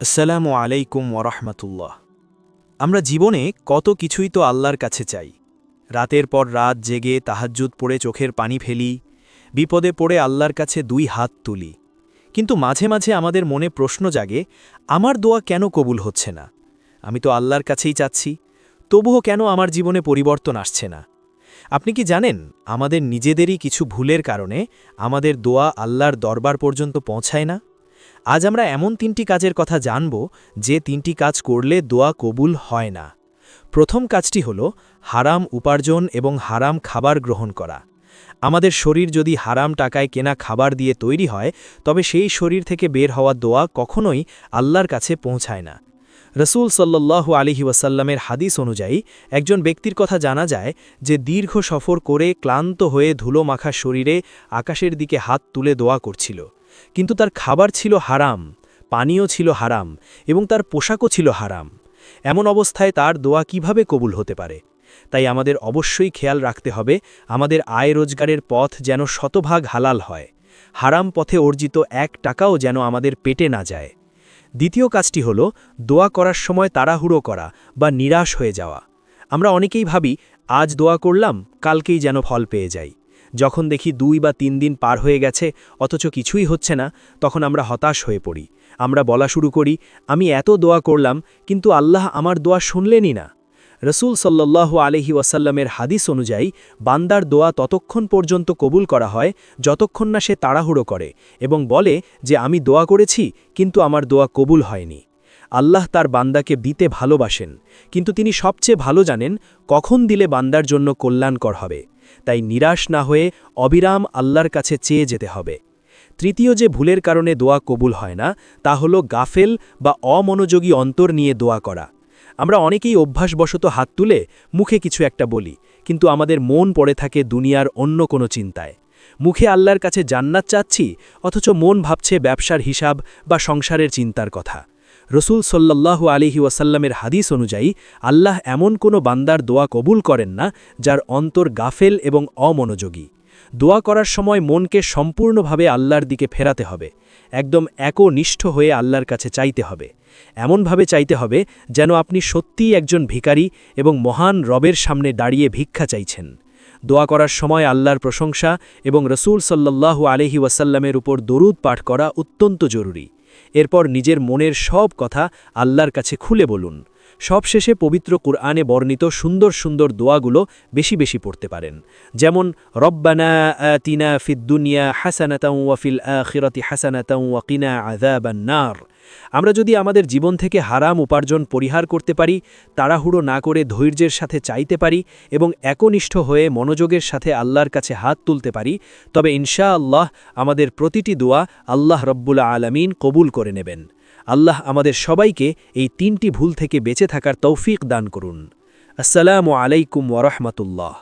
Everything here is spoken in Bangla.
আসসালামু আলাইকুম ওরহমতুল্লাহ। আমরা জীবনে কত কিছুই তো আল্লাহর কাছে চাই। রাতের পর রাত জেগে তাহাজ্জুদ পড়ে চোখের পানি ফেলি, বিপদে পড়ে আল্লাহর কাছে দুই হাত তুলি। কিন্তু মাঝে মাঝে আমাদের মনে প্রশ্ন জাগে, আমার দোয়া কেন কবুল হচ্ছে না? আমি তো আল্লাহর কাছেই চাচ্ছি, তবুও কেন আমার জীবনে পরিবর্তন আসছে না? আপনি কি জানেন, আমাদের নিজেদেরই কিছু ভুলের কারণে আমাদের দোয়া আল্লাহর দরবার পর্যন্ত পৌঁছায় না? আজ আমরা এমন ৩টি কাজের কথা জানব, যে ৩টি কাজ করলে দোয়া কবুল হয় না। প্রথম কাজটি হল হারাম উপার্জন এবং হারাম খাবার গ্রহণ করা। আমাদের শরীর যদি হারাম টাকায় কেনা খাবার দিয়ে তৈরি হয়, তবে সেই শরীর থেকে বের হওয়া দোয়া কখনোই আল্লাহর কাছে পৌঁছায় না। রসুল সাল্লাল্লাহু আলাইহি ওয়াসাল্লামের হাদিস অনুযায়ী একজন ব্যক্তির কথা জানা যায়, যে দীর্ঘ সফর করে ক্লান্ত হয়ে ধুলো মাখা শরীরে আকাশের দিকে হাত তুলে দোয়া করছিল, কিন্তু তার খাবার ছিল হারাম, পানীয় ছিল হারাম এবং তার পোশাকও ছিল হারাম। এমন অবস্থায় তার দোয়া কিভাবে কবুল হতে পারে? তাই আমাদের অবশ্যই খেয়াল রাখতে হবে, আমাদের আয় রোজগারের পথ যেন শতভাগ হালাল হয়। হারাম পথে অর্জিত ১ টাকাও যেন আমাদের পেটে না যায়। দ্বিতীয় কাজটি হল দোয়া করার সময় তাড়াহুড়ো করা বা নিরাশ হয়ে যাওয়া। আমরা অনেকেই ভাবি, আজ দোয়া করলাম, কালকেই যেন ফল পেয়ে যাই। যখন দেখি ২ বা ৩ দিন পার হয়ে গেছে অথচ কিছুই হচ্ছে না, তখন আমরা হতাশ হয়ে পড়ি। আমরা বলা শুরু করি, আমি এত দোয়া করলাম, কিন্তু আল্লাহ আমার দোয়া শুনলেনই না। রসুল সাল্লাল্লাহু আলাইহি ওয়াসাল্লামের হাদিস অনুযায়ী বান্দার দোয়া ততক্ষণ পর্যন্ত কবুল করা হয় যতক্ষণ না সে তাড়াহুড়ো করে এবং বলে যে আমি দোয়া করেছি, কিন্তু আমার দোয়া কবুল হয়নি। আল্লাহ তার বান্দাকে দিতে ভালোবাসেন, কিন্তু তিনি সবচেয়ে ভালো জানেন কখন দিলে বান্দার জন্য কল্যাণকর হবে। তাই নিরাশ না হয়ে অবিরাম আল্লাহর কাছে চেয়ে যেতে হবে। তৃতীয় যে ভুলের কারণে দোয়া কবুল হয় না, তা হল গাফেল বা অমনোযোগী অন্তর নিয়ে দোয়া করা। আমরা অনেকেই অভ্যাসবশত হাত তুলে মুখে কিছু একটা বলি, কিন্তু আমাদের মন পড়ে থাকে দুনিয়ার অন্য কোনো চিন্তায়। মুখে আল্লাহর কাছে জান্নাত চাচ্ছি, অথচ মন ভাবছে ব্যবসার হিসাব বা সংসারের চিন্তার কথা। রসুল সাল্লাল্লাহু আলাইহি ওয়াসাল্লামের হাদিস অনুযায়ী আল্লাহ এমন কোনো বান্দার দোয়া কবুল করেন না যার অন্তর গাফেল এবং অমনোযোগী। দোয়া করার সময় মনকে সম্পূর্ণভাবে আল্লাহর দিকে ফেরাতে হবে, একদম একনিষ্ঠ হয়ে আল্লাহর কাছে চাইতে হবে। এমনভাবে চাইতে হবে যেন আপনি সত্যিই একজন ভিখারি এবং মহান রবের সামনে দাঁড়িয়ে ভিক্ষা চাইছেন। দোয়া করার সময় আল্লাহর প্রশংসা এবং রসুল সাল্লাল্লাহু আলাইহি ওয়াসাল্লামের উপর দরুদ পাঠ করা অত্যন্ত জরুরি। এরপর নিজের মনের সব কথা আল্লাহর কাছে খুলে বলুন। সবশেষে পবিত্র কুরআনে বর্ণিত সুন্দর সুন্দর দোয়াগুলো বেশি বেশি পড়তে পারেন, যেমন রব্বানা আতিনা ফিদ দুনিয়া হাসানাতাও ওয়া ফিল আখিরাতি হাসানাতাও ওয়া কিনা আযাবান নার। আমরা যদি আমাদের জীবন থেকে হারাম উপার্জন পরিহার করতে পারি, তাড়াহুড়ো না করে ধৈর্যের সাথে চাইতে পারি এবং একনিষ্ঠ হয়ে মনোযোগের সাথে আল্লাহর কাছে হাত তুলতে পারি, তবে ইনশাআল্লাহ আমাদের প্রতিটি দোয়া আল্লাহ রব্বুল আলামিন কবুল করে নেবেন। আল্লাহ আমাদের সবাইকে এই ৩টি ভুল থেকে বেঁচে থাকার তৌফিক দান করুন। আসসালামু আলাইকুম ওয়া রাহমাতুল্লাহ।